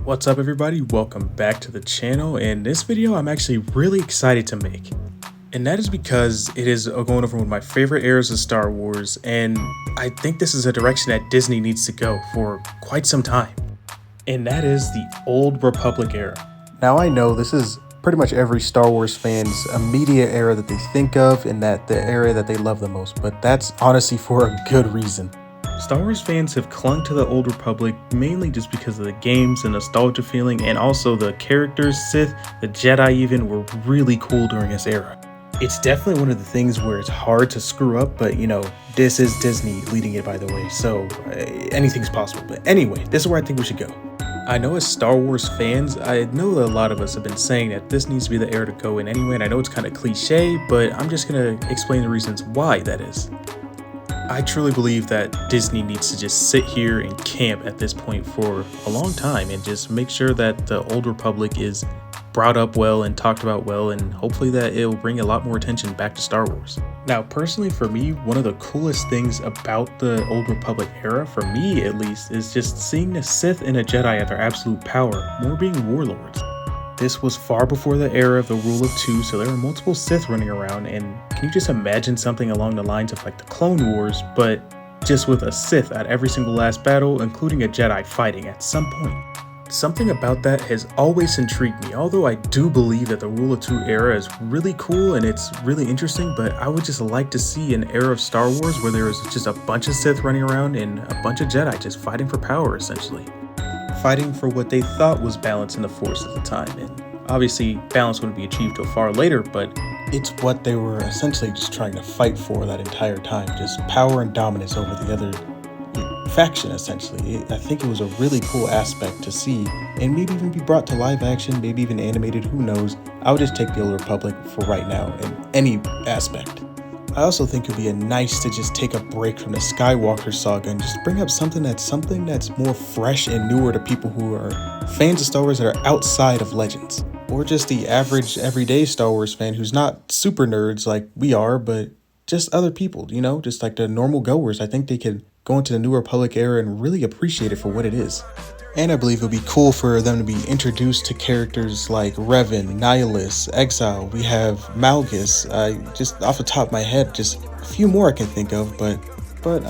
What's up everybody, welcome back to the channel, and this video I'm actually really excited to make. And that is because it is going over one of my favorite eras of Star Wars, and I think this is a direction that Disney needs to go for quite some time. And that is the Old Republic era. Now I know this is pretty much every Star Wars fan's immediate era that they think of and that the era that they love the most, but that's honestly for a good reason. Star Wars fans have clung to the Old Republic mainly just because of the games and nostalgia feeling, and also the characters, Sith, the Jedi even, were really cool during this era. It's definitely one of the things where it's hard to screw up, but you know, this is Disney leading it by the way, so anything's possible. But anyway, this is where I think we should go. I know as Star Wars fans, I know that a lot of us have been saying that this needs to be the era to go in anyway, and I know it's kind of cliche, but I'm just gonna explain the reasons why that is. I truly believe that Disney needs to just sit here and camp at this point for a long time and just make sure that the Old Republic is brought up well and talked about well, and hopefully that it will bring a lot more attention back to Star Wars. Now personally for me, one of the coolest things about the Old Republic era, for me at least, is just seeing the Sith and the Jedi at their absolute power, more being warlords. This was far before the era of the Rule of Two, so there were multiple Sith running around, and can you just imagine something along the lines of like the Clone Wars, but just with a Sith at every single last battle, including a Jedi fighting at some point? Something about that has always intrigued me, although I do believe that the Rule of Two era is really cool and it's really interesting, but I would just like to see an era of Star Wars where there was just a bunch of Sith running around and a bunch of Jedi just fighting for power essentially. Fighting for what they thought was balance in the Force at the time, and obviously balance wouldn't be achieved till far later, but it's what they were essentially just trying to fight for that entire time, just power and dominance over the other faction essentially. I think it was a really cool aspect to see, and maybe even be brought to live action, maybe even animated, who knows. I would just take the Old Republic for right now in any aspect. I also think it would be nice to just take a break from the Skywalker saga and just bring up something that's more fresh and newer to people who are fans of Star Wars that are outside of Legends. Or just the average everyday Star Wars fan who's not super nerds like we are, but just other people, you know, just like the normal goers. I think they could go into the New Republic era and really appreciate it for what it is. And I believe it would be cool for them to be introduced to characters like Revan, Nihilus, Exile. We have Malgus. Just off the top of my head, just a few more I can think of, but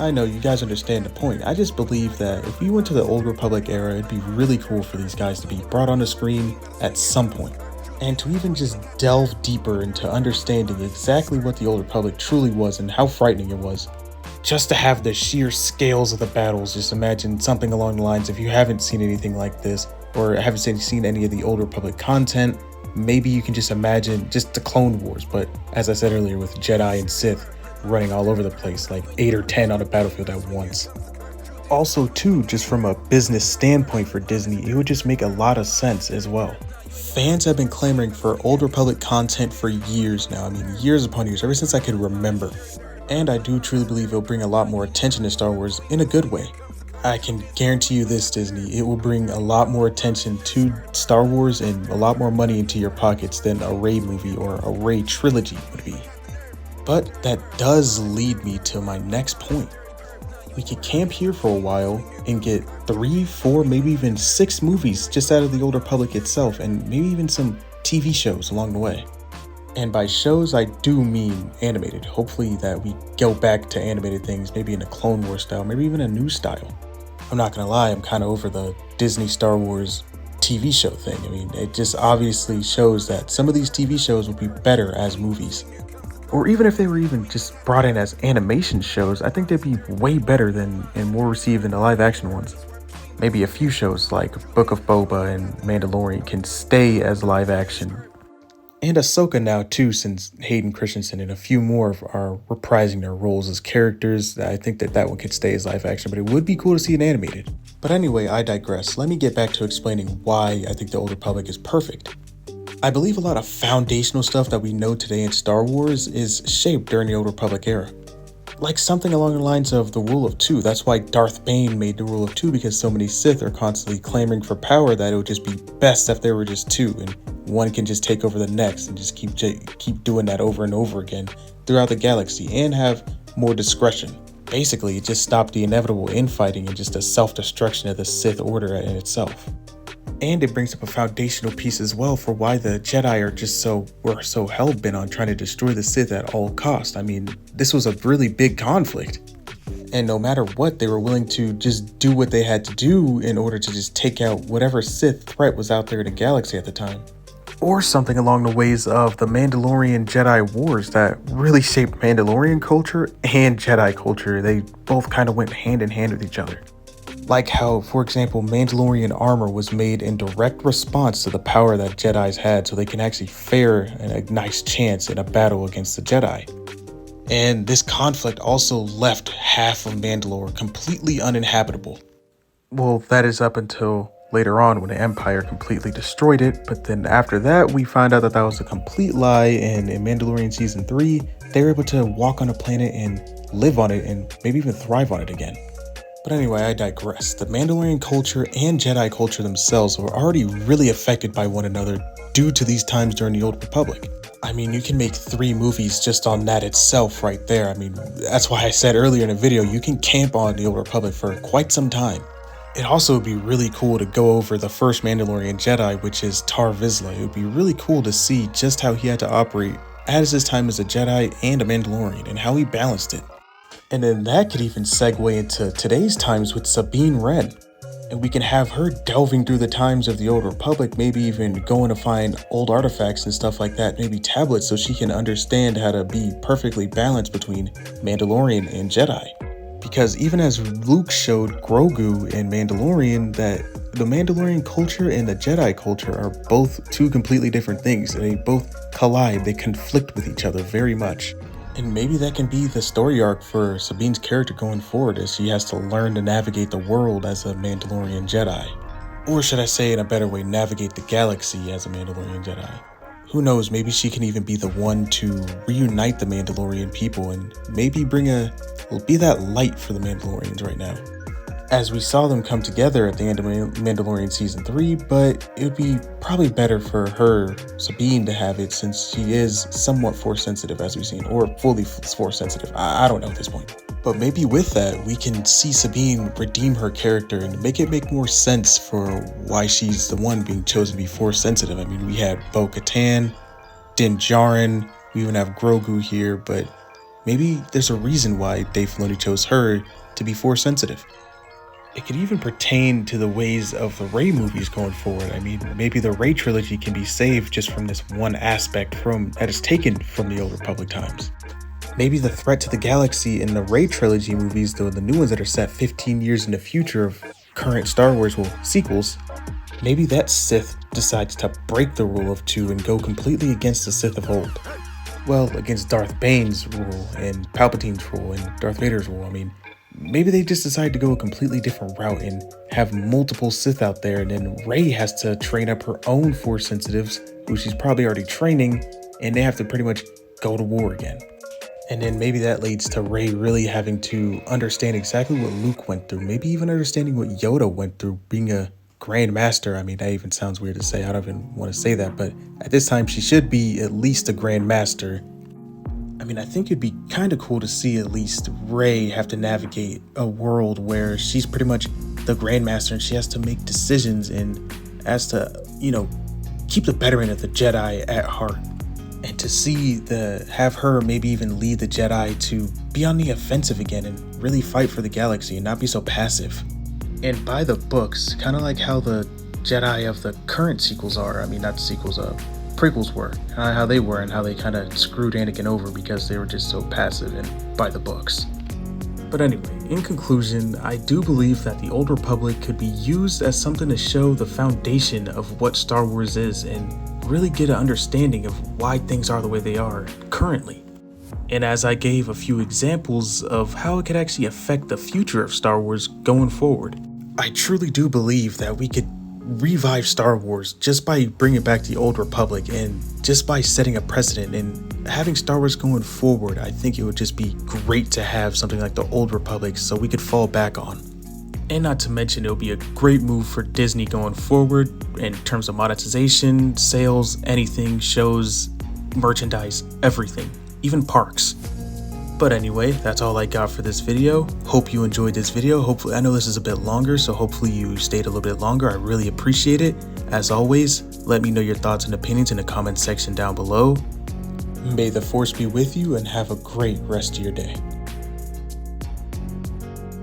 I know you guys understand the point. I just believe that if we went to the Old Republic era, it'd be really cool for these guys to be brought on the screen at some point. And to even just delve deeper into understanding exactly what the Old Republic truly was and how frightening it was. Just to have the sheer scales of the battles, just imagine something along the lines, if you haven't seen anything like this, or haven't seen any of the Old Republic content, maybe you can just imagine just the Clone Wars, but as I said earlier, with Jedi and Sith running all over the place, like 8 or 10 on a battlefield at once. Also too, just from a business standpoint for Disney, it would just make a lot of sense as well. Fans have been clamoring for Old Republic content for years now, I mean years upon years, ever since I could remember. And I do truly believe it'll bring a lot more attention to Star Wars in a good way. I can guarantee you this, Disney, it will bring a lot more attention to Star Wars and a lot more money into your pockets than a Rey movie or a Rey trilogy would be. But that does lead me to my next point. We could camp here for a while and get 3, 4, maybe even 6 movies just out of the Old Republic itself, and maybe even some TV shows along the way. And by shows, I do mean animated. Hopefully that we go back to animated things, maybe in a Clone Wars style, maybe even a new style. I'm not gonna lie, I'm kind of over the Disney Star Wars TV show thing. I mean, it just obviously shows that some of these TV shows would be better as movies. Or even if they were even just brought in as animation shows, I think they'd be way better than and more received than the live action ones. Maybe a few shows like Book of Boba and Mandalorian can stay as live action. And Ahsoka now too, since Hayden Christensen and a few more are reprising their roles as characters. I think that one could stay as live action, but it would be cool to see it animated. But anyway, I digress. Let me get back to explaining why I think the Old Republic is perfect. I believe a lot of foundational stuff that we know today in Star Wars is shaped during the Old Republic era. Like something along the lines of the Rule of Two. That's why Darth Bane made the Rule of Two, because so many Sith are constantly clamoring for power that it would just be best if there were just two, and one can just take over the next and just keep doing that over and over again throughout the galaxy and have more discretion. Basically, it just stopped the inevitable infighting and just a self-destruction of the Sith Order in itself. And it brings up a foundational piece as well for why the Jedi were so hell-bent on trying to destroy the Sith at all costs. I mean, this was a really big conflict. And no matter what, they were willing to just do what they had to do in order to just take out whatever Sith threat was out there in the galaxy at the time. Or something along the ways of the Mandalorian Jedi Wars that really shaped Mandalorian culture and Jedi culture. They both kind of went hand in hand with each other. Like how, for example, Mandalorian armor was made in direct response to the power that Jedis had so they can actually fare a nice chance in a battle against the Jedi. And this conflict also left half of Mandalore completely uninhabitable. Well, that is up until later on when the Empire completely destroyed it, but then after that we find out that was a complete lie, and in Mandalorian Season 3, they were able to walk on a planet and live on it and maybe even thrive on it again. But anyway, I digress. The Mandalorian culture and Jedi culture themselves were already really affected by one another due to these times during the Old Republic. I mean, you can make 3 movies just on that itself right there. I mean, that's why I said earlier in the video, you can camp on the Old Republic for quite some time. It also would be really cool to go over the first Mandalorian Jedi, which is Tar Vizsla. It would be really cool to see just how he had to operate as his time as a Jedi and a Mandalorian and how he balanced it. And then that could even segue into today's times with Sabine Wren. And we can have her delving through the times of the Old Republic, maybe even going to find old artifacts and stuff like that, maybe tablets, so she can understand how to be perfectly balanced between Mandalorian and Jedi. Because even as Luke showed Grogu in Mandalorian, that the Mandalorian culture and the Jedi culture are both 2 completely different things. They both collide, they conflict with each other very much. And maybe that can be the story arc for Sabine's character going forward, as she has to learn to navigate the world as a Mandalorian Jedi. Or should I say in a better way, navigate the galaxy as a Mandalorian Jedi. Who knows, maybe she can even be the one to reunite the Mandalorian people and maybe be that light for the Mandalorians right now. As we saw them come together at the end of Mandalorian Season 3, but it would be probably better for her, Sabine, to have it since she is somewhat Force sensitive, as we've seen, or fully Force sensitive. I don't know at this point. But maybe with that, we can see Sabine redeem her character and make it make more sense for why she's the one being chosen to be Force sensitive. I mean, we had Bo-Katan, Din Djarin, we even have Grogu here, but maybe there's a reason why Dave Filoni chose her to be Force sensitive. It could even pertain to the ways of the Rey movies going forward. I mean, maybe the Rey trilogy can be saved just from this one aspect that is taken from the Old Republic times. Maybe the threat to the galaxy in the Rey trilogy movies, though the new ones that are set 15 years in the future of current Star Wars sequels, maybe that Sith decides to break the rule of 2 and go completely against the Sith of old. Well, against Darth Bane's rule and Palpatine's rule and Darth Vader's rule. I mean, maybe they just decide to go a completely different route and have multiple Sith out there, and then Rey has to train up her own Force sensitives, who she's probably already training, and they have to pretty much go to war again. And then maybe that leads to Rey really having to understand exactly what Luke went through, maybe even understanding what Yoda went through, being a Grand Master. I mean, that even sounds weird to say, I don't even want to say that, but at this time she should be at least a Grand Master. I mean, I think it'd be kind of cool to see at least Rey have to navigate a world where she's pretty much the Grandmaster and she has to make decisions and has to, keep the betterment of the Jedi at heart. And to have her maybe even lead the Jedi to be on the offensive again and really fight for the galaxy and not be so passive. And by the books, kind of like how the Jedi of the current sequels are. I mean, not the sequels, prequels were, how they were and how they kind of screwed Anakin over because they were just so passive and by the books. But anyway, in conclusion, I do believe that the Old Republic could be used as something to show the foundation of what Star Wars is and really get an understanding of why things are the way they are currently. And as I gave a few examples of how it could actually affect the future of Star Wars going forward, I truly do believe that we could revive Star Wars just by bringing back the Old Republic and just by setting a precedent and having Star Wars going forward. I think it would just be great to have something like the Old Republic so we could fall back on. And not to mention, it'll be a great move for Disney going forward in terms of monetization, sales, anything, shows, merchandise, everything, even parks. But anyway, that's all I got for this video. Hope you enjoyed this video. Hopefully, I know this is a bit longer, so hopefully you stayed a little bit longer. I really appreciate it. As always, let me know your thoughts and opinions in the comment section down below. May the Force be with you and have a great rest of your day.